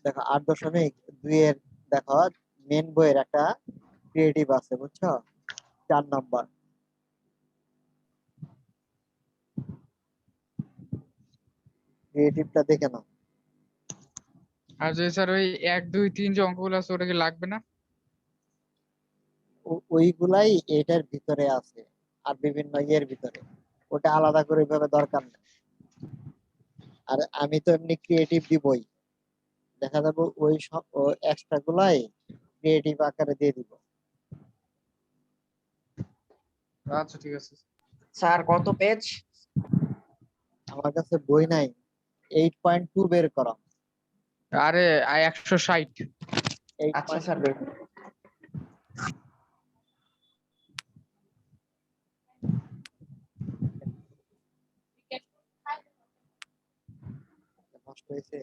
দেখো 8.2 এর দেখো মেন বইয়ের একটা ক্রিয়েটিভ আছে বুঝছো, 4 নম্বর। ক্রিয়েটিভটা দেখে নাও। আর যে স্যার ওই 1 2 3 যে অঙ্কগুলো আছে ওটা কি লাগবে না? ওইগুলাই এটার ভিতরে আছে, আর বিভিন্ন ইয়ের ভিতরে, ওটা আলাদা করে ভাবে দরকার নেই। আর আমি তো এমনি ক্রিয়েটিভ দিবই, দেখা যাবে ওই সব এক্সট্রা গুলাই ক্রিয়েটিভ আকারে দিয়ে দিব। আচ্ছা ঠিক আছে। স্যার কত পেজ? আমার কাছে বই নাই, 8.2 বের করো। আরে 160। আচ্ছা স্যার বের করুন। নষ্ট হয়েছে।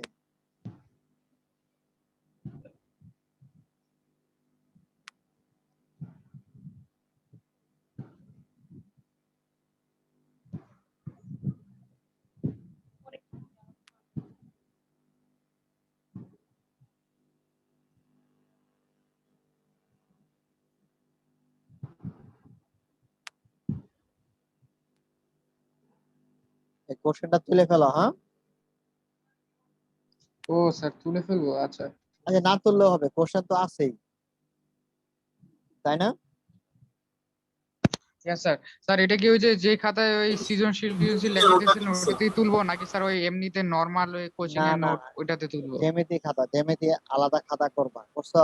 এই কোশ্চেনটা তুলে ফেলো, হ্যাঁ? ও স্যার তুলে ফেলবো, আচ্ছা। আচ্ছা, না তুললেও হবে, কোশ্চেন তো আছেই, তাই না? হ্যাঁ স্যার। স্যার এটা কি ওই যে যে খাতায় ওই সৃজনশীল লেখা দিয়েছিলেন ওটাতেই তুলবো, নাকি স্যার ওই এমনিতে নর্মাল ওই কোচিং না এর না, নোট ওইটাতে তুলবো? জ্যামিতি খাতা, জ্যামিতি আলাদা খাতা করবা, বুঝছো?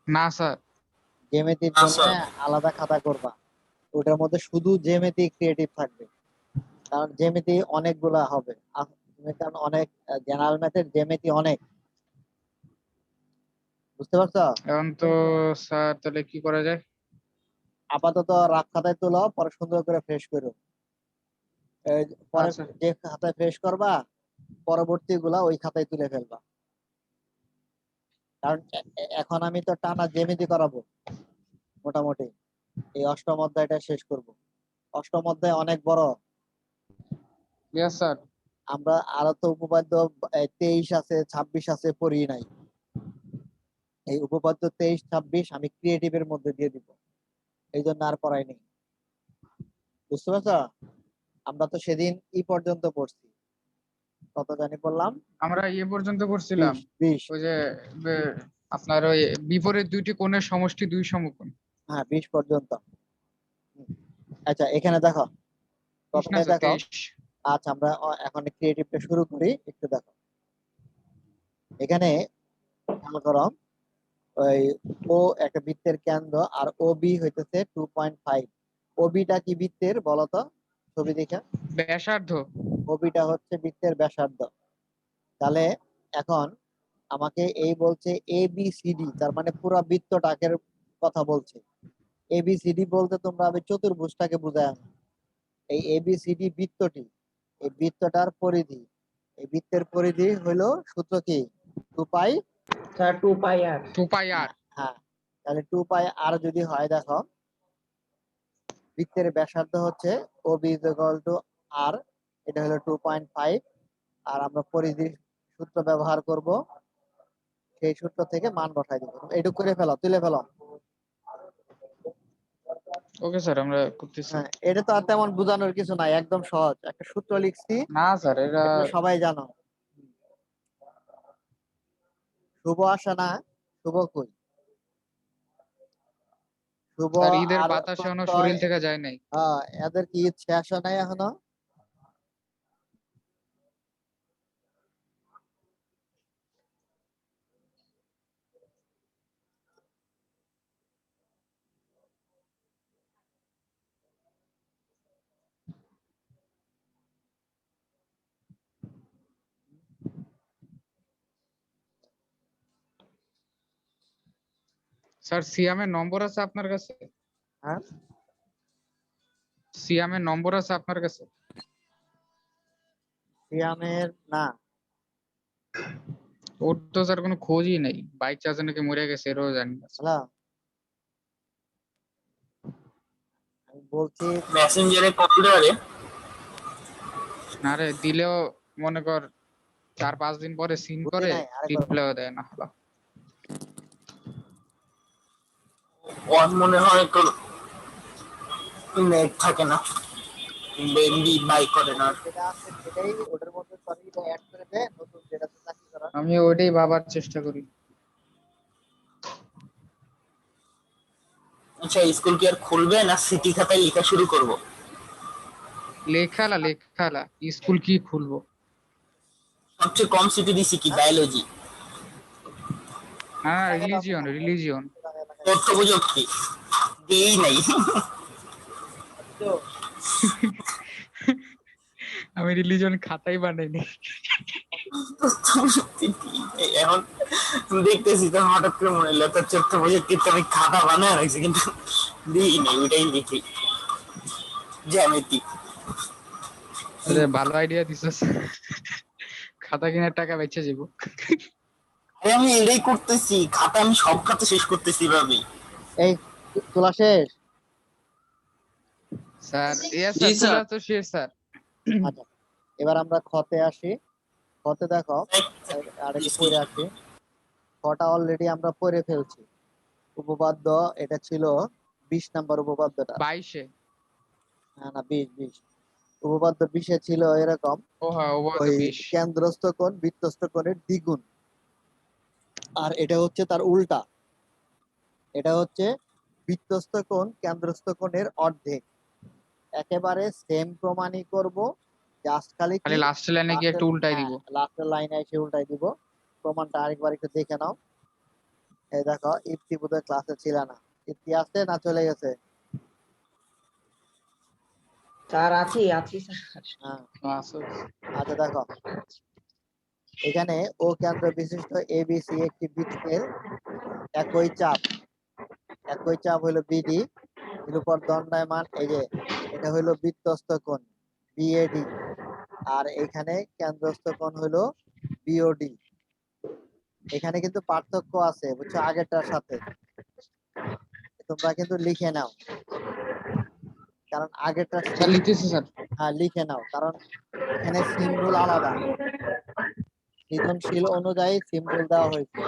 না স্যার। জ্যামিতির জন্য আলাদা খাতা করবা, ওটার মধ্যে শুধু জ্যামিতি ক্রিয়েটিভ থাকবে। কারণ জ্যামিতি অনেকগুলা হবে, কারণ অনেক জেনারেল ম্যাথের জ্যামিতি অনেক, বুঝতে পারছো? এখন তো স্যার তাহলে কি করা যায়? আপাতত রাফ খাতায় তোলো, পরে সুন্দর করে ফ্রেশ করো। পরে আচ্ছা যে খাতায় ফ্রেশ করবা, পরবর্তী গুলা ওই খাতায় তুলে ফেলবা। কারণ এখন আমি তো টানা জ্যামিতি করাবো মোটামুটি, এই অষ্টম অধ্যায়টা শেষ করব। অষ্টম অধ্যায় অনেক বড়। Yes sir. আমরা আরো তো উপপাদ্য 23 আছে, 26 আছে, পড়ি নাই। এই উপপাদ্য 23 26 আমি ক্রিয়েটিভের মধ্যে দিয়ে দিব, এই জন্য আর পড়াই নেই, বুঝতে পারছো? আমরা তো সেদিন পর্যন্ত পড়ছি, কত জানি পড়লাম, আমরা পর্যন্ত করছিলাম 20 ওই যে আপনার ওই বিপরীত দুইটি কোণের সমষ্টি দুই সমকোণ। হ্যাঁ 20 পর্যন্ত। হুম। আচ্ছা এখানে দেখো, 20 না প্রথমে স্যার, দেখো। 23। আচ্ছা আমরা এখন ক্রিয়েটিভটা শুরু করি, একটু দেখো এখানে, খেয়াল করো। ওই ও একটা বৃত্তের কেন্দ্র, আর ও বি হইতেছে 2.5। ও বিটা কি বৃত্তের বলতো, ছবি দেখা। ব্যাসার্ধ। ও বিটা হচ্ছে বৃত্তের ব্যাসার্ধ। তাহলে এখন আমাকে এই বলছে এ বি সি ডি, তার মানে পুরো বৃত্তটাকে কথা বলছে। এ বি সি ডি বলতে তোমরা আমি চতুর্ভুজটাকে বুঝায় না, এই এ বি সি ডি বৃত্তটি, এই বৃত্তটার পরিধি, এই বৃত্তের পরিধি হলো সূত্র কি, 2 পাই। স্যার 2 পাই আর। 2 পাই আর। হ্যাঁ, তাহলে 2 পাই আর যদি হয়, দেখো বৃত্তের ব্যাসার্ধ হচ্ছে ও বি ইকুয়াল টু আর, এটা হলো 2.5। আর আমরা পরিধির সূত্র ব্যবহার করব, সেই সূত্র থেকে মান বসাই দিব। এটুকু করে ফেলো, তুলে ফেলো। ওকে স্যার আমরা করতেছি। হ্যাঁ, এটা তো আর তেমন বোঝানোর কিছু নাই, একদম সহজ একটা সূত্র লিখছি, না স্যার এটা এটা সবাই জানো। শুভ আসে না, শুভ কই? শুভ স্যার ঈদের আর বাতাস এখনো প্রত্যয়, শরীর থেকে যায় নাই। এদের কি ইচ্ছে আসে নাই এখনো? স্যার সিয়ামের নম্বর আছে আপনার কাছে? হ্যাঁ, সিয়ামের নম্বর আছে আপনার কাছে? সিয়ামের না। ওর তো স্যার কোনো খোঁজই নেই, বাইক চার্জে নাকি মরে গেছে এরও জানি না। হ্যালো, আমি বলছি মেসেঞ্জারে কম্পিউটারে। না রে দিলেও মনে কর 4-5 দিন পরে সিন বুঝি করে নাই, আরেকবার বল। রিপ্লাইও দেয় না। হলো ওর মনে হয় তোর নেট থাকে না, এমবি বাই করে না। যেটা আছে সেটাই ওটার মধ্যে সরি অ্যাড করে দে, নতুন যেটাতে চাকরি করার। আমি ওইটাই ভাবার চেষ্টা করি। আচ্ছা, স্কুল কি আর খুলবে না সিটি খাতায় লেখা শুরু করব? লেখালা স্কুল কি খুলবো? সবচেয়ে কম সিটি দিছি কি বায়োলজি, না রিলিজিয়ন। তথ্য প্রযুক্তি দিই নাই। আমি রিলিজিয়ন খাতাই বানাইনি। তথ্য প্রযুক্তি দিই নাই। এখন দেখতেছি তো হঠাৎ করে মনে হলো তথ্য প্রযুক্তিতে আমি খাতা বানায় রাখছি, কিন্তু দিই নাই, ওইটাই লিখি জ্যামিতি। আরে ভালো আইডিয়া দিছস। খাতা কেনার টাকা বেঁচে যাবো। আরে আমি এটাই করতেছি, খাতা আমি সব খাতা শেষ করতেছি ভাবি। এই তোলা শেষ? স্যার জি স্যার স্যার। তোলা তো শেষ স্যার। আচ্ছা, এবার আমরা খতে আসি। খতে দেখো, আরেকটু পড়ে আসি। খটা অলরেডি আমরা পড়ে ফেলছি। উপপাদ্য এটা ছিল 20 নাম্বার উপপাদ্যটা। 22-এ। না 20 উপপাদ্য 20 ছিল এরকম, ও হ্যাঁ ও তো ওই 20। কেন্দ্রস্থ কোণ বৃত্তস্থ কোণের দ্বিগুণ, আর এটা হচ্ছে তার উল্টা। এটা হচ্ছে বৃত্তস্থ কোণ কেন্দ্রস্থ কোণের অর্ধেক। একেবারে সেম প্রমাণই করব, জাস্ট খালি কি খালি লাস্ট লাইনে গিয়ে একটু উল্টাই দিব। লাস্টের লাইনে এসে উল্টাই দিব। প্রমাণটা আরেকবার একটু দেখে নাও। এই দেখো, ইফতি বোধহয় ক্লাসে ছিল না। ইফতি আছে না চলে গেছে? স্যার আছি স্যার। হ্যাঁ, আচ্ছা আচ্ছা দেখো, এখানে ও কেন্দ্র বিশিষ্ট এবিসি একটি বৃত্তের একই চাপ হলো বিডি, এর উপর দণ্ডায়মান, এই যে এটা হলো বৃত্তস্থ কোণ বিএডি, আর এখানে কেন্দ্রস্থ কোণ হলো বিওডি। এখানে কিন্তু পার্থক্য আছে বুঝছো আগেরটার সাথে, তোমরা কিন্তু লিখে নাও, কারণ আগেরটা স্যার লিখতেছি স্যার। হ্যাঁ লিখে নাও, কারণ এখানে সিম্বল আলাদা, সৃজনশীল অনুযায়ী সিম্বল দেওয়া হয়েছে।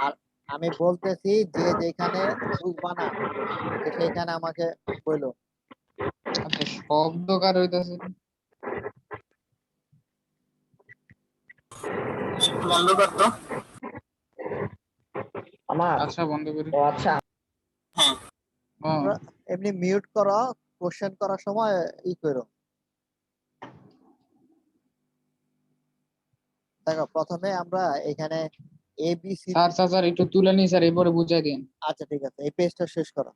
আর আমি বলতেছি যে যেখানে বুঝবা না সেখানে আমাকে বলো। আচ্ছা শব্দকার হইতাছে। বন্ধ করতো। আমার আচ্ছা বন্ধ করি। ও আচ্ছা। হ্যাঁ, ও এমনি মিউট করো, কোশ্চেন করার সময় করো। দেখো প্রথমে আমরা এখানে এবিসি। স্যার একটু তুলে নি স্যার, এরপরে বুঝাই দিন। আচ্ছা ঠিক আছে, এই পেজটা শেষ করো।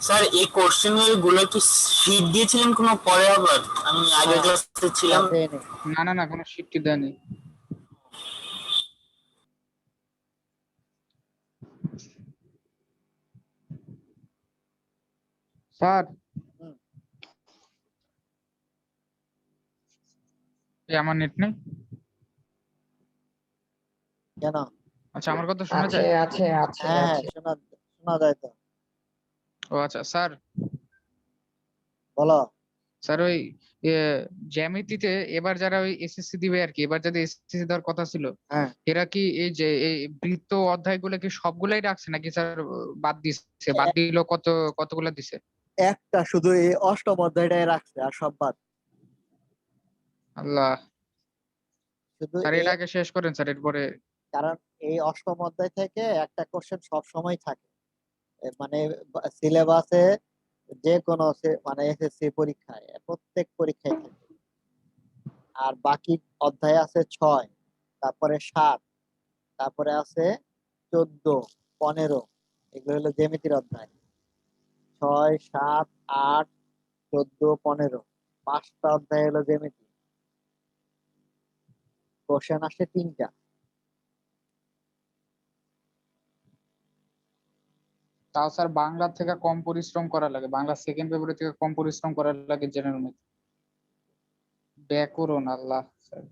স্যার এই কোশ্চেন গুলো কি শীট দিয়েছিলেন কোনো পরে? আবার আমি আগের হ্যাঁ, ক্লাসে ছিলাম। দেয়নি। না কোনো শিটটি দেয়নি স্যার। হুম, আমার নেট নেই। কেন? আচ্ছা আমার কথা শোনা আছে যায়? আছে আছে হ্যাঁ হ্যাঁ, আছে শোনা শোনা যায় তো। ও আচ্ছা স্যার। বলো। স্যার ওই জ্যামিতিতে এবার যারা ওই এসএসসি দিবে আর কি, এবার যাদের এসএসসি দেওয়ার কথা ছিল, হ্যাঁ, এরা কি এই যে এই বৃত্ত অধ্যায়গুলো কি সবগুলাই রাখছে নাকি স্যার বাদ দিচ্ছে? বাদ দিল কতগুলো দিছে? একটা শুধু এই অষ্টম অধ্যায়টাই রাখছে, আর সব বাদ। আল্লাহ। শুধু স্যার এই, এটা আগে শেষ করেন স্যার, এরপরে। কারণ এই অষ্টম অধ্যায় থেকে একটা কোশ্চেন সব সময় থাকে, মানে সিলেবাসে যে কোনো মানে এসএসসি পরীক্ষায় প্রত্যেক পরীক্ষায় থাকে। আর বাকি অধ্যায় আছে 6, তারপরে 7, তারপরে আছে 14, 15, এগুলো হলো জ্যামিতির অধ্যায়। 6, 7, 8, 14, 15, 5টা অধ্যায় হলো জ্যামিতি। কোশ্চেন আসে 3টা। তাও স্যার বাংলা থেকে কম পরিশ্রম করা লাগে, বাংলা সেকেন্ড পেপারের থেকে কম পরিশ্রম করা লাগে জেনারেল ম্যাথ। ব্যাকরণ আল্লাহ স্যার,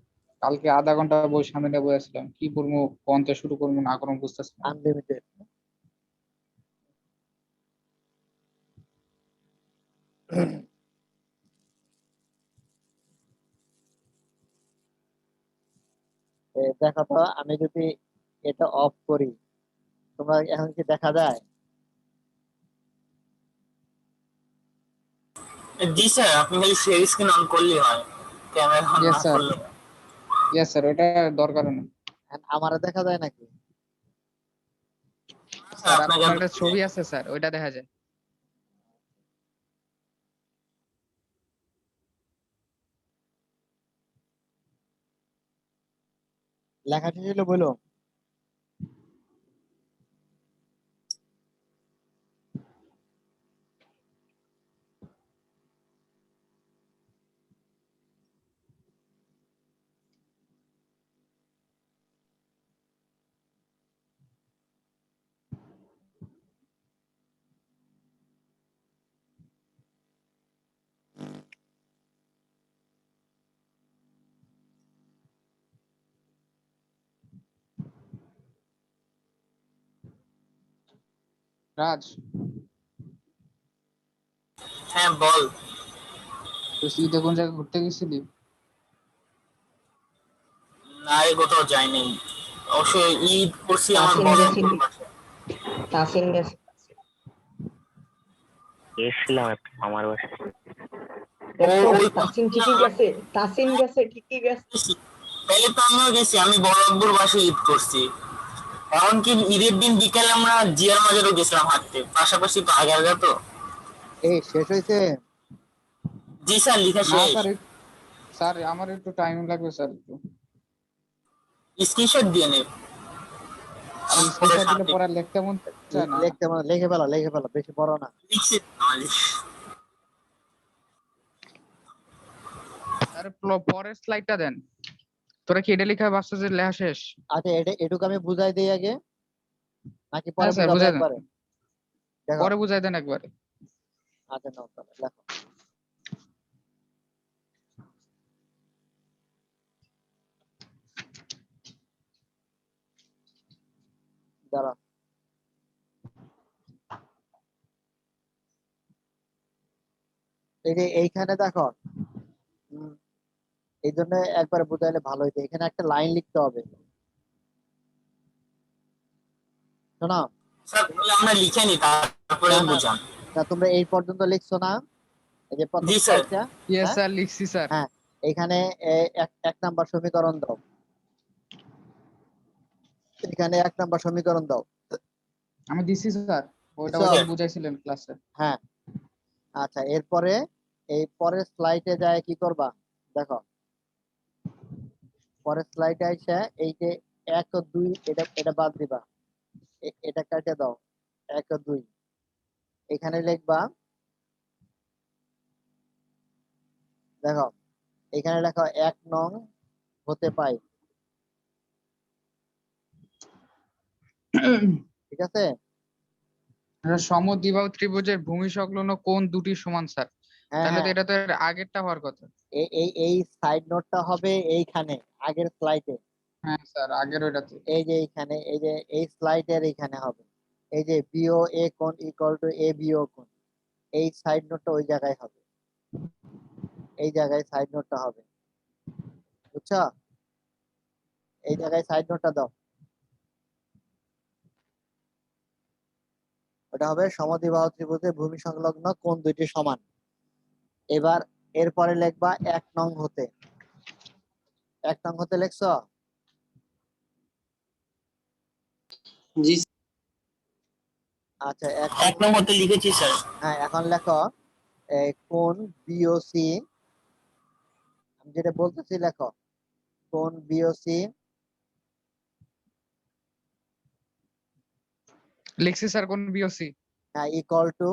কালকে আধা ঘন্টা বই সামনে নিয়ে বসেছিলাম, কি করবো পঞ্চে শুরু করবো না করবো বুঝতেছি না। আনলিমিটেড। দেখো তো, আমি যদি এটা অফ করি, তোমরা এখন কি দেখা যায়? জি স্যার, আপনি খালি শেয়ার স্ক্রিন অন করলেই হয়, ক্যামেরা অন ইয়েস না স্যার, করলে। ইয়েস স্যার, ওটা দরকার নেই। আমারে দেখা যায় নাকি? স্যার আপনাকে আপনার একটা ছবি আছে স্যার, ওইটা দেখা যায়। লেখা শেষ হলো বলো। রাজ, হ্যাঁ বল। তুই ঈদে কোন জায়গায় ঘুরতে গেছিলি? না, এই কোথাও যাইনি। অবশ্য ঈদ করছি আমার তাসিন বড় গেছিল, আপুর বাসায়। তাসিন গেছে। গেছিলাম একটু আমার বাসায়। দেখছো, ওই তাসিন ঠিকই গেছে, তাসিন গেছে, ঠিকই গেছে। তাহলে তো আমিও গেছি, আমি বড় আব্বুর বাসায় ঈদ করছি। এমনকি ঈদের দিন বিকালে আমরা জিয়ার মাজারও গেছিলাম হাঁটতে, পাশাপাশি তো আগে আগে তো। এই শেষ হয়েছে? জি স্যার, লেখা না শেষ। স্যার, স্যার আমার একটু টাইম লাগবে স্যার, একটু। স্ক্রিনশট দিয়ে নে। আর আমার পরে স্ক্রিনশট দিলে সাথে পরে আর লিখতে মন চায় না। লিখতে মানে লিখে ফেলো, বেশি বড় না। লিখছি আমাদের। আরে পরের স্লাইডটা দেন। তোরা কি এটা লেখা ভাবছো যে লেখা শেষ? আচ্ছা, এটুকু আমি বুঝাই দিই আগে, নাকি পরে হ্যাঁ স্যার, বুঝাবো বুঝাই দেন, একবারে? দেখো। পরে বুঝাই দেন একবারে। আচ্ছা নাও তাহলে লেখো। দাঁড়াও। এই যে এইখানে দেখো, উম, এই জন্য একবার বুঝাইলে ভালো হইতো। এখানে একটা লাইন লিখতে হবে, শোনো। স্যার তাহলে আমরা লিখে নি, তারপরে না না বুঝান। না, তোমরা এই পর্যন্ত লিখছো না? এই যে প্রথম জি স্যার। স্লাইডটা। ইয়েস হ্যাঁ স্যার, লিখছি স্যার। হ্যাঁ, এখানে এক নাম্বার সমীকরণ দাও। এখানে এক নাম্বার সমীকরণ দাও। আমি দিছি স্যার, ওইটা দিছো? ওইদিন বুঝাইছিলেন ক্লাসে। হ্যাঁ। আচ্ছা, এরপরে এই পরের স্লাইডে যায় কি করবা? দেখো, পরের স্লাইডে আইসা এই যে 1 ও 2, এটা এটা বাদ দিবা। এটা কেটে দাও। 1 ও 2 এখানে লিখবা। দেখো, এখানে লেখো 1 নং হতে পাই। ঠিক আছে? সমদ্বিবাহু ত্রিভুজের ভূমি সংলগ্ন কোণ দুটি সমান স্যার। হ্যাঁ তাহলে তো হ্যাঁ, এটা তো এর আগেরটা হওয়ার কথা। এই সাইড নোটটা হবে এইখানে, আগের স্লাইডে। হ্যাঁ স্যার, আগের ওইটাতে। এই যে এইখানে, এই যে এই স্লাইডের এইখানে হবে। এই যে বিও এ কোণ ইকুয়াল টু এ বিও কোণ, এই সাইড নোটটা ওই জায়গায় হবে। এই জায়গায় সাইড নোটটা হবে, বুঝছো? এই জায়গায় সাইড নোটটা দাও। ওটা হবে সমদ্বিবাহু ত্রিভুজের ভূমি সংলগ্ন কোণ দুইটি সমান। এবার এরপরে লিখবা 1 নং হতে। 1 নং হতে লিখছো? জি। আচ্ছা, এক নম্বরতে লিখেছি স্যার। হ্যাঁ, এখন লেখো কোণ বিওসি। আমি যেটা বলতেছি লেখো, কোণ বিওসি লিখছি স্যার কোন বিওসি। ইকুয়াল টু,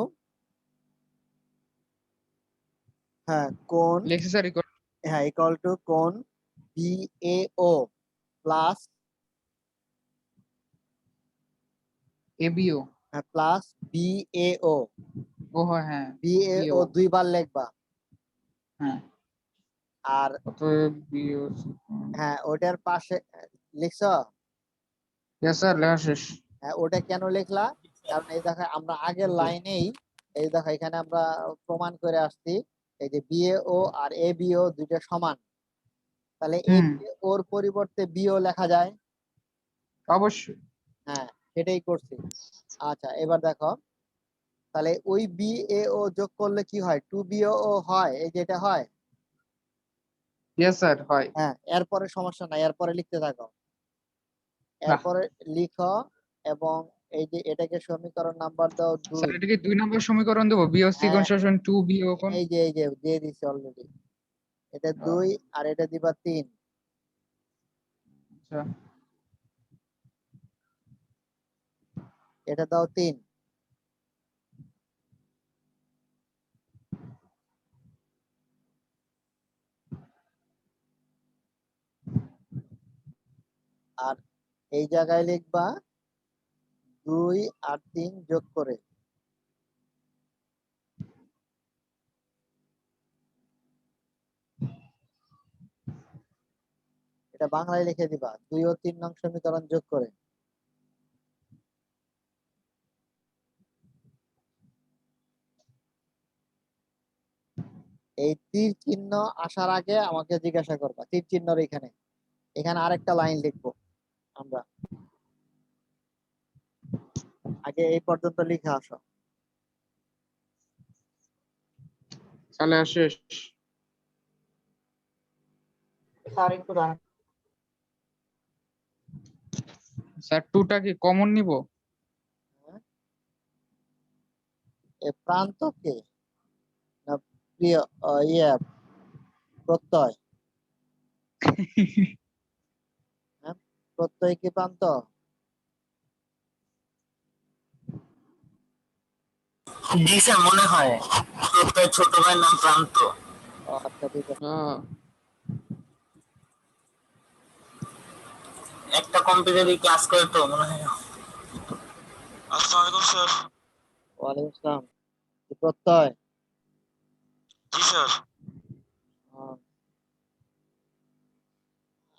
হ্যাঁ কোণ, লিখছি স্যার হ্যাঁ ইকুয়াল টু কোণ বিএও প্লাস, এবিও। প্লাস বিএও। ও হ্যাঁ বিএও BO, দুইবার লিখবা। হ্যাঁ আর অতএব BO। হ্যাঁ ওটার পাশে লিখছো? ইয়েস স্যার, লেখা শেষ। হ্যাঁ ওটা কেন লিখলা? কারণ এই দেখো আমরা আগের লাইনেই এই দেখো এখানে আমরা প্রমাণ করে আসছি এই যে বিএও আর এবিও দুইটা সমান, তাহলে এ হুম, ওর পরিবর্তে বিও লেখা যায়। অবশ্যই। হ্যাঁ সেটাই করছি। আচ্ছা এবার দেখো, তাহলে ওই বিএও যোগ করলে কি হয়? টু বিও হয়, এই যে এটা হয়। ইয়েস স্যার, হয়। হ্যাঁ এরপরে সমস্যা নাই, এরপরে লিখতে থাকো। বাহ, এরপরে লিখো এবং এই যে এটাকে সমীকরণ নাম্বার দাও স্যার 2। এটা কি 2 নম্বর সমীকরণ দেবো? BO হ্যাঁ সিকোয়েন্সিয়েশন 2 BO কোণ। এই যে দিয়ে দিছি অলরেডি। এটা 2 আর এটা দিবা 3। আচ্ছা, এটা দাও 3। আর এই জায়গায় লিখবা 2 আর 3 যোগ করে। এটা বাংলায় লিখে দিবা 2 ও 3 নং সমীকরণ যোগ করে। এই তীর চিহ্ন আসার আগে আমাকে জিজ্ঞাসা করবা, তীর চিহ্নর এখানে এখানে আরেকটা লাইন লিখবো আমরা। আগে এই পর্যন্ত লিখে আসো। তাহলে আর শেষ। স্যার একটু দাঁড়ান। স্যার 2টা কি কমন নিব? হ্যাঁ? এ প্রান্তকে না প্রিয় ইয়ে প্রত্যয়? হ্যাঁ প্রত্যয় কি প্রান্ত? জি স্যার, মনে হয় প্রত্যয় ছোট ভাইয়ের নাম প্রান্ত। আচ্ছা ঠিক আছে। একটা কম্পিউটারে ক্লাস করে তো মনে হয়। আসসালামু আলাইকুম স্যার। ওয়ালাইকুম আসসালাম। কি প্রত্যয়? জি স্যার। আহ,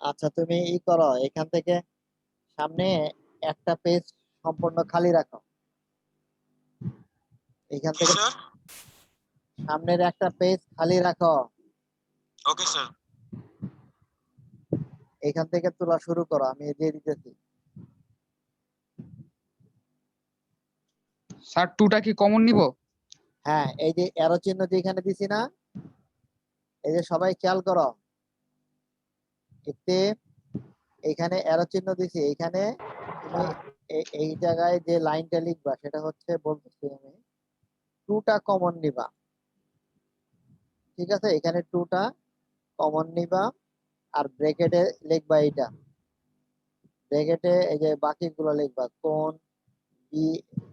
আচ্ছা তুমি ই করো, এখান থেকে সামনে একটা পেজ সম্পূর্ণ খালি রাখো। এখান জি থেকে স্যার। সামনের একটা পেজ খালি রাখো। Okay sir. এখান থেকে তোলা শুরু করো, আমি দিয়ে দিতেছি। স্যার 2টা কি কমন নিব? হ্যাঁ এই যে এরো চিহ্ন যেখানে দিছি না, এই যে সবাই খেয়াল করো, এতে এখানে এরো চিহ্ন দিছি, এখানে তুমি এই জায়গায় যে লাইনটা লিখবা সেটা হচ্ছে বলতেছি আমি, টুটা কমন নিবা। ঠিক আছে, এখানে টুটা কমন নিবা আর ব্র্যাকেটে লিখবা এইটা, ব্র্যাকেটে এই যে বাকিগুলো লিখবা কোন বি।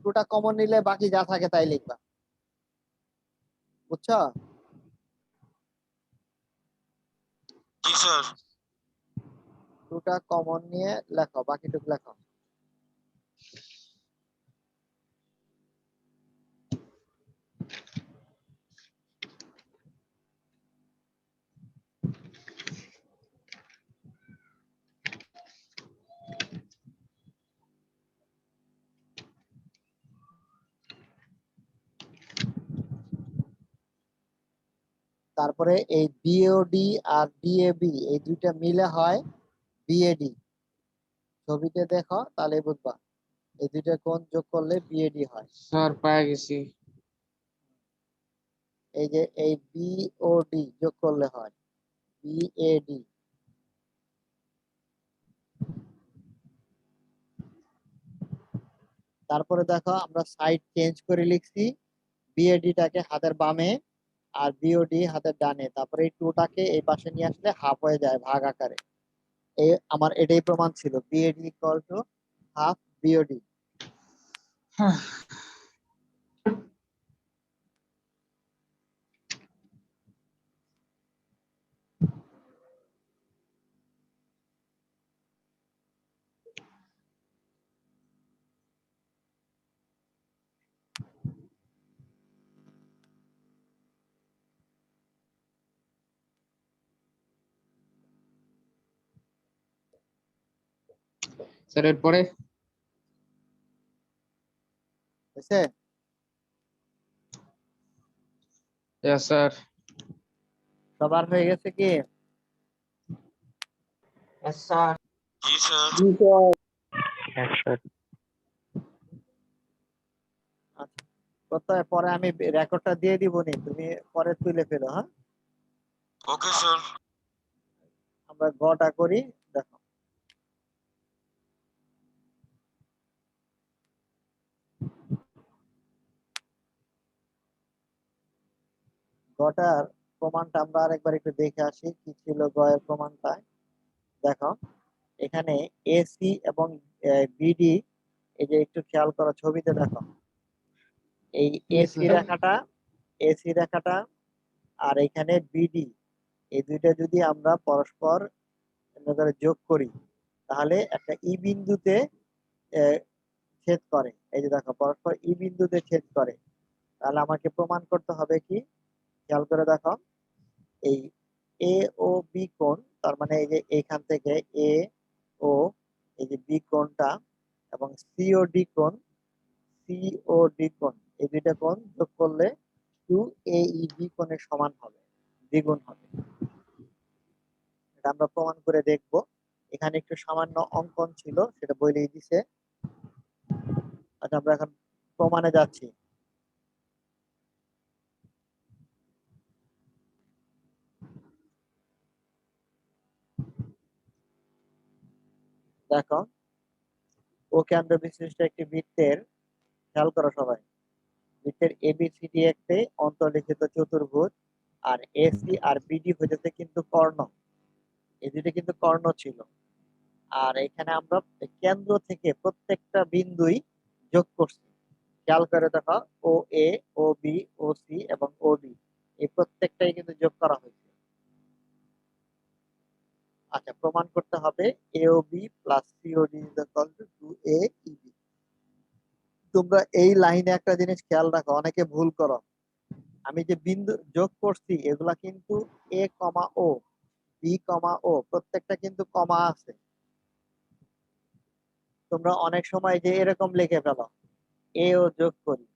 টুটা কমন নিলে বাকি যা থাকে তাই লিখবা, বুঝছো? জি স্যার। টুটা কমন নিয়ে লেখো, বাকিটুকু লেখো। তারপরে এই বিওডি আর ডিএবি এই দুইটা মিলে হয় বিএডি। ছবিতে দেখো তাহলে বুঝবা, এই দুইটা কোণ যোগ করলে বিএডি হয়। স্যার পেয়ে গেছি। এই যে এই বিওডি যোগ করলে হয় বিএডি। তারপরে দেখো আমরা সাইড চেঞ্জ করে লিখছি, বিএডিটাকে হাতের বামে আর বিওডি হাতের ডানে, তারপরে এই টুটাকে এই পাশে নিয়ে আসলে হাফ হয়ে যায় ভাগ আকারে। এই আমার এটাই প্রমাণ ছিল, BAD equal to half BOD. Sir এরপরে বুঝছে? Yes sir. সবার হয়ে গেছে কি? Yes, sir. হ্যাঁ স্যার। আচ্ছা, কোথায় পরে আমি রেকর্ডটা দিয়ে দিব নি, তুমি পরে তুলে ফেলো। হ্যাঁ, ওকে স্যার। আমরা গটা করি। দেখো, গটার প্রমাণটা আমরা আরেকবার একটু দেখে আসি কি ছিল গয়ের প্রমাণটা। দেখো, এখানে এসি এবং বিডি, এই যে একটু খেয়াল করো ছবিতে, দেখো এই Yes, এসি sir. রেখাটা, এসি রেখাটা আর এখানে বিডি, এই দুইটা যদি আমরা পরস্পর মনে করে যোগ করি, তাহলে একটা ই বিন্দুতে আহ, ছেদ করে। এই যে দেখো, পরস্পর ই বিন্দুতে ছেদ করে। তাহলে আমাকে প্রমাণ করতে হবে কি, খেয়াল করে দেখো, এই এ ও বি কোণ, তার মানে এই যে এইখান থেকে এ ও, এই যে বি কোণটা, এবং সি ও ডি কোণ, সি ও ডি কোণ, এই দুইটা কোণ যোগ করলে 2AEB কোণের সমান হবে, দ্বিগুণ হবে। এটা আমরা প্রমাণ করে দেখব। এখানে একটু সামান্য অঙ্কন ছিল, সেটা বলেই দিছে। আচ্ছা, আমরা এখন প্রমাণে যাচ্ছি। দেখো, ও কেন্দ্র বিশিষ্ট একটি বৃত্তের, খেয়াল করো সবাই, বৃত্তের এবিসিডি একটি অন্তর্লিখিত চতুর্ভুজ, আর এসি আর বিডি হইতেছে কিন্তু কর্ণ। এই দুটো কিন্তু কর্ণ ছিল। আর এখানে আমরা কেন্দ্র থেকে প্রত্যেকটা বিন্দুই যোগ করছি। খেয়াল করে দেখো, ও এ, ও বি, ও সি এবং ও ডি, এই প্রত্যেকটাই কিন্তু যোগ করা হয়েছে। আচ্ছা, প্রমাণ করতে হবে A O B plus C O D is equal to 2AEB। তোমরা এই লাইনে একটা জিনিস খেয়াল রাখো, অনেকে ভুল করো। আমি যে বিন্দু যোগ করছি এগুলা কিন্তু এ কমা ও, বি কমা ও, প্রত্যেকটা কিন্তু কমা আছে। তোমরা অনেক সময় যে এরকম লিখে ফেলো, এ ও যোগ করি,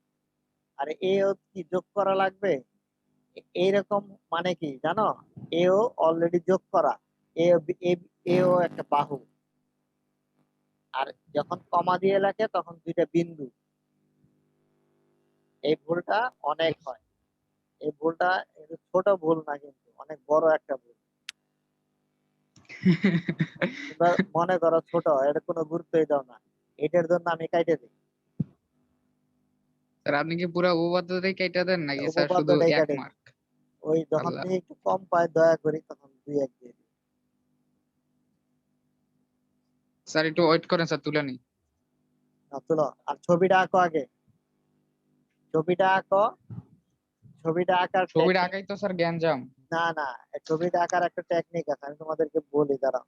আর এ ও কি যোগ করা লাগবে? এইরকম মানে কি জানো, এ ও অলরেডি যোগ করা, এ ও এ ও একটা বাহু, আর যখন কমা দিয়ে লেখে তখন দুইটা বিন্দু। এই ভুলটা অনেক হয়। এই ভুলটা কিন্তু ছোট ভুল না, কিন্তু অনেক বড় একটা ভুল। তোমরা মনে করো ছোট, এটা কোনো গুরুত্বই দাও না, এটার জন্য আমি কাইটে দিই, স্যার আপনি কি পুরো উপপাদ্যটাই কেটে দেন নাকি স্যার শুধু উপপাদ্যটাই এক কাটে দিই। মার্ক? ওই যখন আল্লাহ। থেকে একটু কম পায় দয়া করি তখন 2-1 দিয়ে দিই। স্যার একটু ওয়েট করেন স্যার, তুলে নি। না, তুলো। আর ছবিটা আঁকো আগে, ছবিটা আঁকো। ছবিটা আঁকার ছবিটা টেকনিক, আঁকাই তো স্যার গ্যাঞ্জাম। না না, এই ছবিটা আঁকার একটা টেকনিক আছে, আমি তোমাদেরকে বলি, দাঁড়াও।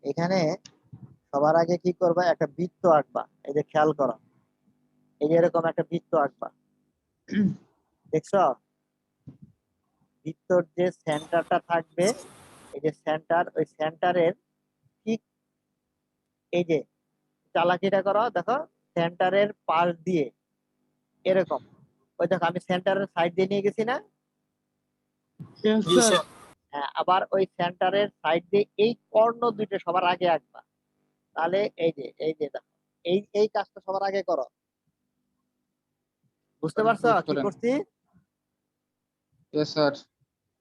এখানে সবার আগে কি করবা, একটা বৃত্ত আঁকবা। এই যে খেয়াল করো, এই যে এরকম একটা বৃত্ত আঁকবা, দেখছো? বৃত্তর যে সেন্টারটা থাকবে, এই যে সেন্টার, ওই সেন্টারের ঠিক এই যে চালাকিটা করো, দেখো সেন্টারের পাশ দিয়ে এরকম, ওই দেখো আমি সেন্টারের সাইড দিয়ে নিয়ে গেছি না? জি স্যার। হ্যাঁ, আবার ওই সেন্টারের সাইড দিয়ে এই কর্ণ দুইটা সবার আগে আঁকবা। তাহলে এই যে দেখো, এই এই কাজটা সবার আগে করো। বুঝতে পারছো কি করেন। করছি? Yes sir.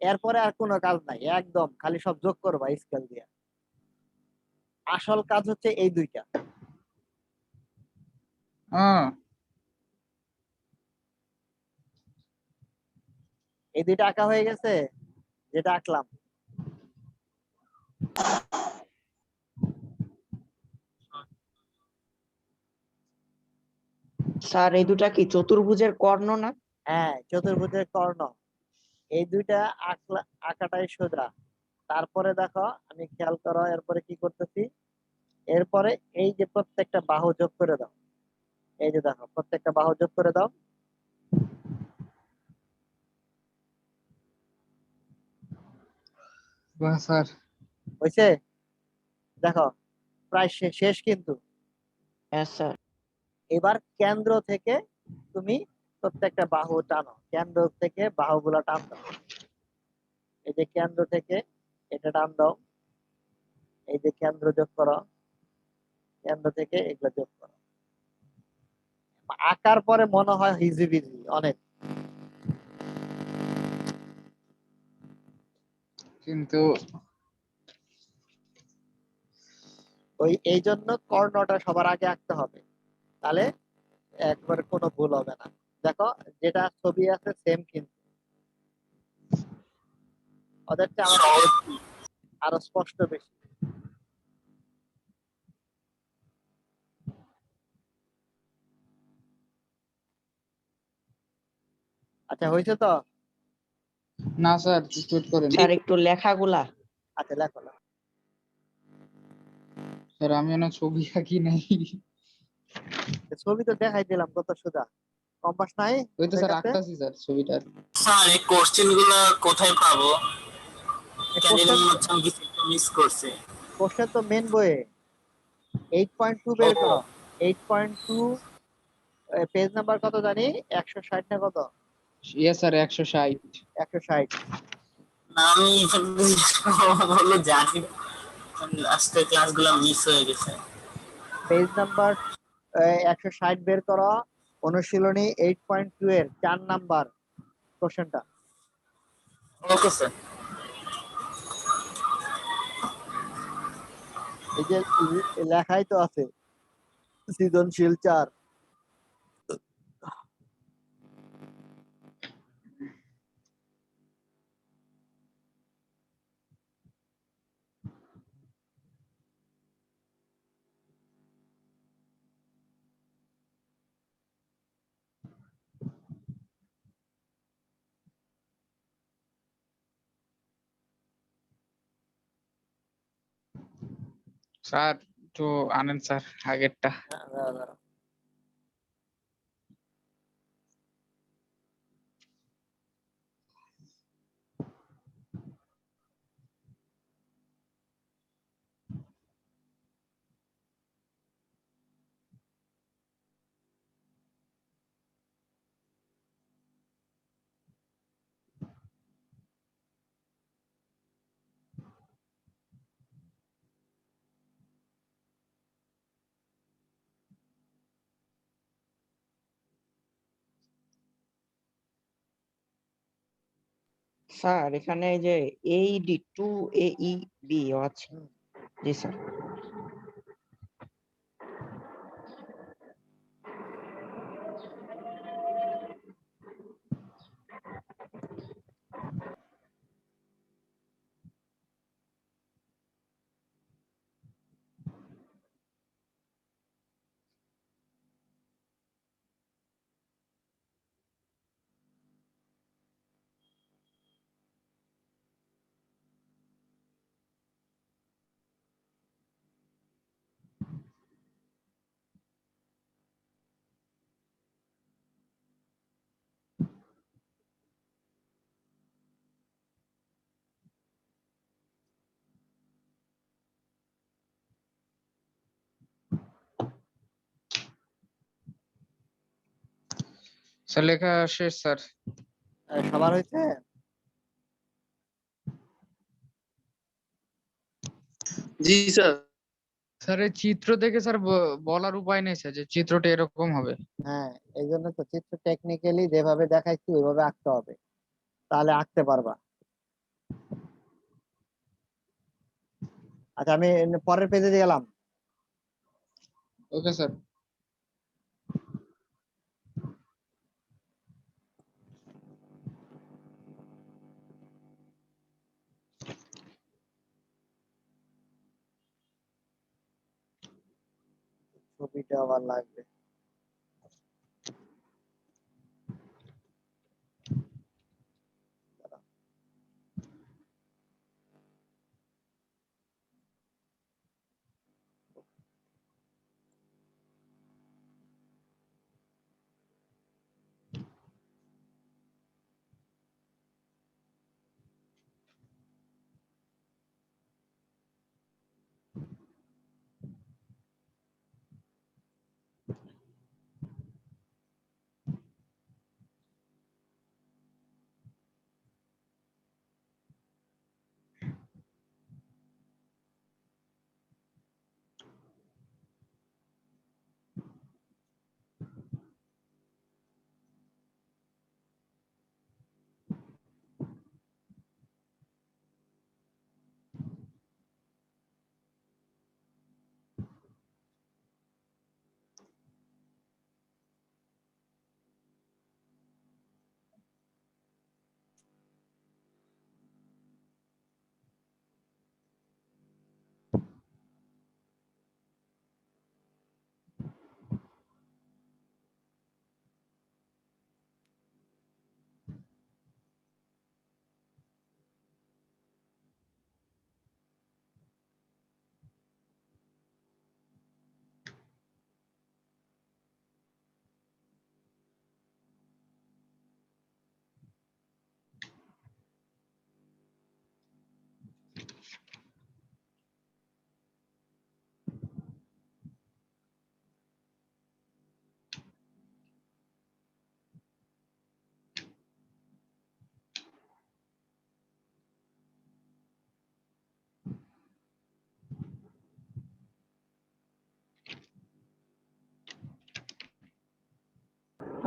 এরপরে আর কোনো কাজ নাই, একদম খালি সব যোগ করবা স্কেল দিয়ে। আসল কাজ হচ্ছে এই দুইটা। এই দুইটা আঁকা হয়ে গেছে, যেটা আঁকলাম। স্যার এই দুটা কি চতুর্ভুজের কর্ণ না? হ্যাঁ, চতুর্ভুজের কর্ণ। এই দুইটা আঁকাটাই সোজা। তারপরে দেখো, আমি খেয়াল করো এরপরে কি করতেছি। এরপরে এই যে প্রত্যেকটা বাহু যোগ করে দাও। এই যে দেখো, প্রত্যেকটা বাহু যোগ করে দাও। বাহ স্যার। হয়েছে? দেখো প্রায় শেষ কিন্তু। হ্যাঁ স্যার। এবার কেন্দ্র থেকে তুমি প্রত্যেকটা বাহু টানো, কেন্দ্র থেকে বাহুগুলো টান দাও। এই যে কেন্দ্র থেকে এটা টান দাও, এই যে কেন্দ্র যোগ করো, কেন্দ্র থেকে এগুলো যোগ করো। আঁকার পরে মনে হয় হিজিবিজি অনেক, কিন্তু ওই এই জন্য কর্ণটা সবার আগে আঁকতে হবে, তাহলে একবারে কোনো ভুল হবে না। দেখো যেটা ছবি আছে সেম, কিন্তু ওদের চেয়ে আমার সহজ। আরো স্পষ্ট বেশি। আচ্ছা হয়েছে তো? না স্যার, স্কুট করেন। স্যার একটু লেখাগুলা। আচ্ছা লেখো লেখো। স্যার আমি না ছবি আঁকি নাই। ছবি তো দেখাই দিলাম কত সোজা। কম্পাস নাই ওই তো ওদের স্যার কাছে? আঁকতাছি স্যার ছবিটা। স্যার এই কোশ্চেন গুলা কোথায় পাবো? কেন জানি কোশ্চেন, মনে হচ্ছে আমি কিছু মিস করছি। কোশ্চেন তো মেন বইয়ে 8.2 বের ও, করো। 8.2 পেজ নাম্বার কত জানি, 160 না কত? ইয়ে স্যার 160। 160। না আমি এসব বললো জানি না। লাস্টের ক্লাসগুলো মিস হয়ে গেছে। পেজ নাম্বার 160 বের করো, অনুশীলনী 8.2 এর 4 নাম্বার কোশ্চেনটা। Okay sir. এই যে লেখাই তো আছে সৃজনশীল 4। স্যার তো আনেন স্যার আগেরটা। দাঁড়াও, দাঁড়াও। স্যার এখানে এই যে AED 2 AEB আছে। হুম, জি স্যার। স্যার লেখা শেষ স্যার। সবার হয়েছে? জি স্যার। স্যার এই চিত্র দেখে স্যার বলার উপায় নেই স্যার যে চিত্রটা এরকম হবে। হ্যাঁ, এই জন্য তো চিত্র টেকনিক্যালি যেভাবে দেখাইছি ওইভাবে আঁকতে হবে, তাহলে আঁকতে পারবা। আচ্ছা আমি পরের পেজে গেলাম। Okay sir. ছবিটা আবার লাগবে।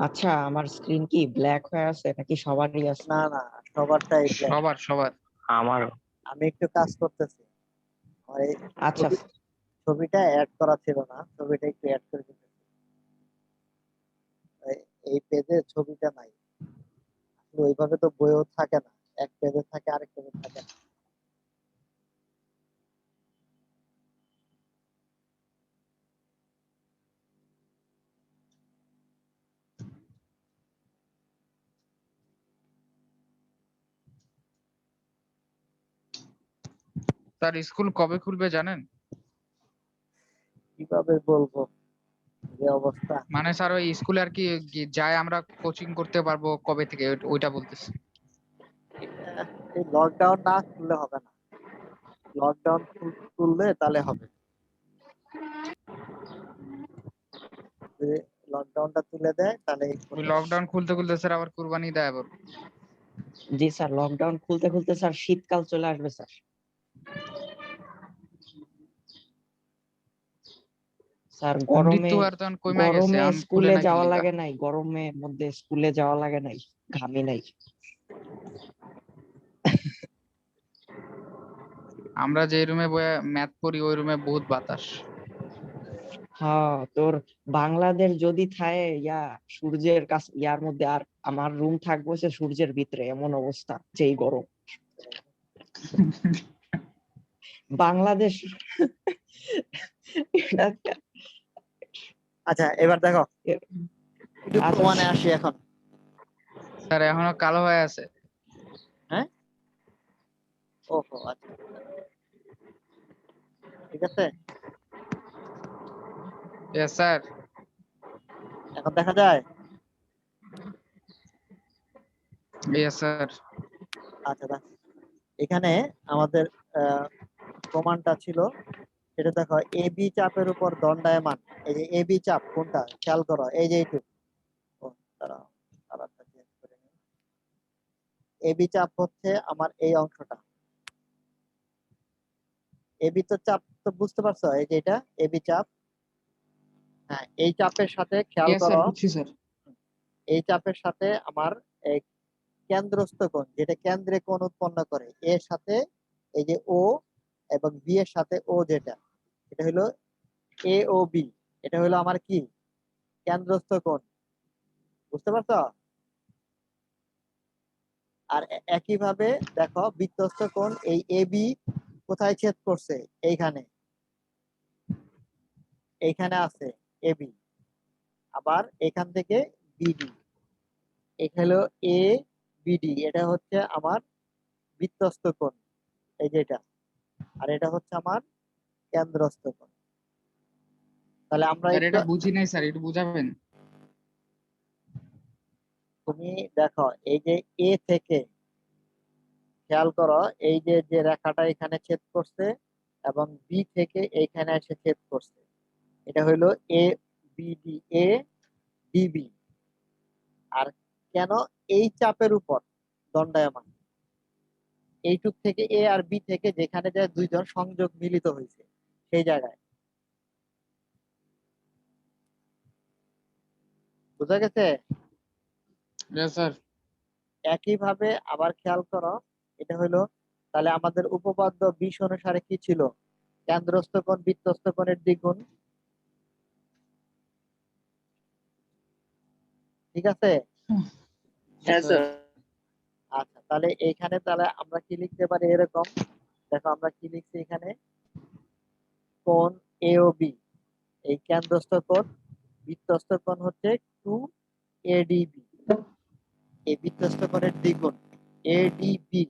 আচ্ছা, আমার স্ক্রিন কি ব্ল্যাক হয়ে আছে নাকি সবারই আছে? না না, সবারটাই black। সবার সবার। আমারও। আমি একটু কাজ করতেছি, আমার এই আচ্ছা ছবিটা অ্যাড করা ছিল না, ছবিটা একটু অ্যাড করে দিতেছি। এই পেজে ছবিটা নাই, আসলে ওইভাবে তো বইও থাকে না, এক পেজে থাকে আরেক পেজে থাকে না। স্যার স্কুল কবে খুলবে জানেন? কিভাবে বলবো যে অবস্থা। মানে স্যার ওই স্কুলে আর কি যায় আমরা কোচিং করতে পারবো কবে থেকে ওইটা বলতেছি। এই লকডাউন না খুললে হবে না, লকডাউন খুললে তাহলে হবে। যদি লকডাউনটা তুলে দেয় তাহলে ওই লকডাউন খুলতে খুলতে স্যার আবার কুরবানি দেয় আবার। জি স্যার, লকডাউন খুলতে খুলতে স্যার শীতকাল চলে আসবে স্যার। স্যার মৃত্যু আর তখন কমে গেছে, গরমে এখন খুলে স্কুলে না যাওয়া কিলিগা। লাগে নাই, গরমের মধ্যে স্কুলে যাওয়া লাগে নাই, ঘামি নাই। আমরা যে রুমে বয়ে ম্যাথ পড়ি ওই রুমে বহুত বাতাস। হ্যাঁ, তোর বাংলাদেশ যদি থাকে সূর্যের কাছে ইয়ার মধ্যে, আর আমার রুম থাকবো সে সূর্যের ভিতরে, এমন অবস্থা, যেই গরম বাংলাদেশ। এটা আচ্ছা এবার দেখো, একটু আচ্ছা প্রমাণে আসি এখন। স্যার এখনো কালো হয়ে আছে। হ্যাঁ, ওহো আচ্ছা, ঠিক আছে, ইয়েস স্যার। এখন দেখা যায়। Yes sir. আচ্ছা এখানে আমাদের প্রমাণটা ছিল, সেটা দেখো এ বি চাপের উপর দণ্ডায়মান। এই যে এ বি চাপ কোনটা খেয়াল করো, এই যে এইটুকু। ও, দাঁড়াও, কালারটা চেঞ্জ করে নিই। এ বি চাপ হচ্ছে আমার এই অংশটা। এ বি তো চাপ তো বুঝতে পারছো, এই যে এটা এ বি চাপ। হ্যাঁ, এই চাপের সাথে খেয়াল ইয়েস স্যার, করো, বুঝছি স্যার। এই চাপের সাথে আমার এই কেন্দ্রস্থ কোণ, যেটা কেন্দ্রে কোণ উৎপন্ন করে, এর সাথে এই যে ও এবং বি এর সাথে ও, যেটা এটা হলো এ ও বি, এটা হলো আমার কি কেন্দ্রস্থ কোণ। বুঝতে পারছো? আর একইভাবে দেখো বৃত্তস্থ কোণ, এই এ বি কোথায় ছেদ করছে, এইখানে, এইখানে আছে এ বি। আবার এখান থেকে বিডি, এখানে হলো এ বিডি, এটা হচ্ছে আমার বৃত্তস্থ কোণ, এই যেটা। আর এটা হচ্ছে আমার কেন্দ্রস্থ কোণ। তাহলে আমরা স্যার একটু, এটা বুঝি নাই স্যার, একটু বুঝাবেন? তুমি দেখো এই যে এ থেকে খেয়াল করো, এই যে যে রেখাটা এখানে ছেদ করছে এবং বি থেকে এইখানে এসে ছেদ করছে, এটা হইলো এ বিডি, এ ডিবি। আর কেন এই চাপের উপর দণ্ডায়মান, এইটুক থেকে এ আর বি থেকে যেখানে যায় দুইজন সংযোগ মিলিত হয়েছে সেই জায়গায়। বুঝা গেছে? Yes sir. একইভাবে আবার খেয়াল করো, এটা হলো, তাহলে আমাদের উপপাদ্য 20 অনুসারে কি ছিল, কেন্দ্রস্থ কোণ বৃত্তস্থ কোণের দ্বিগুণ। ঠিক আছে? হ্যাঁ স্যার। আচ্ছা, তাহলে এইখানে তাহলে আমরা কি লিখতে পারি এরকম, দেখো আমরা কি লিখছি এখানে, কোণ এ ও বি, এই কেন্দ্রস্থ কোণ, বৃত্তস্থ কোণ হচ্ছে 2 এডিবি, এই বৃত্তস্থ কোণের দ্বিগুণ এডিবি।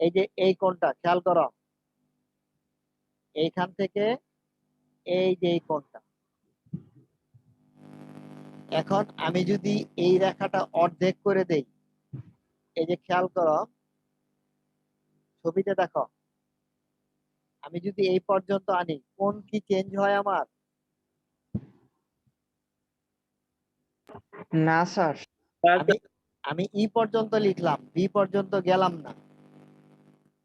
এই যে এই কোণটা খেয়াল করো, এইখান থেকে এই যে এই কোণটা, এখন আমি যদি এই রেখাটা অর্ধেক করে দেই, এই যে খেয়াল করো ছবিতে দেখো, আমি যদি এই পর্যন্ত আনি, কোণ কি চেঞ্জ হয় আমার? না স্যার। আমি আমি ই পর্যন্ত লিখলাম, বি পর্যন্ত গেলাম না,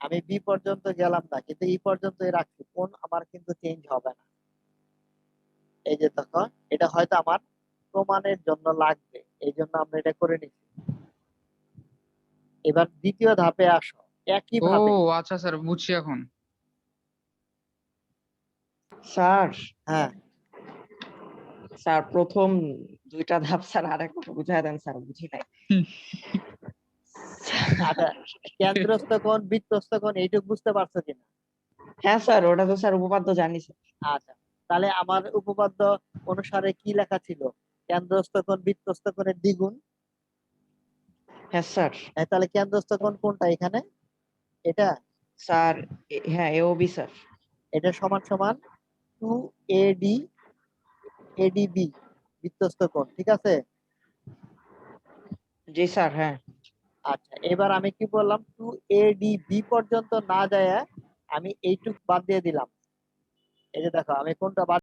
আমি বি পর্যন্ত গেলাম না, কিন্তু ই পর্যন্তই রাখছি, কোণ আমার কিন্তু চেঞ্জ হবে না। এই যে দেখো, এটা হয়তো আমার প্রমাণের জন্য লাগবে, এই জন্য আমরা এটা করে নিচ্ছি। এবার দ্বিতীয় ধাপে আসো, ও একইভাবে। আচ্ছা স্যার, বুঝছি এখন। স্যার হ্যাঁ, স্যার প্রথম দুইটা ধাপ স্যার আরেকবার বুঝায় দেন স্যার, বুঝি নাই। আচ্ছা, কেন্দ্রস্থ কোণ বৃত্তস্থ কোণ এইটুকু বুঝতে পারছো কিনা? হ্যাঁ স্যার, ওটা তো স্যার উপপাদ্য জানি স্যার। আচ্ছা, তাহলে আমার উপপাদ্য অনুসারে কি লেখা ছিল? কেন্দ্রস্থ কোণ বৃত্তস্থ কোণের দ্বিগুণ। হ্যাঁ স্যার। তাহলে কেন্দ্রস্থ কোণ কোনটা এখানে? এটা স্যার হ্যাঁ, এওবি স্যার। এটা সমান সমান 2AD ADB বৃত্তস্থ কোণ, ঠিক আছে? জি স্যার। হ্যাঁ আচ্ছা, এবার আমি কি বললাম, 2ADB পর্যন্ত না যায় আমি এইটুক বাদ দিয়ে দিলাম। এই যে দেখো আমি কোনটা বাদ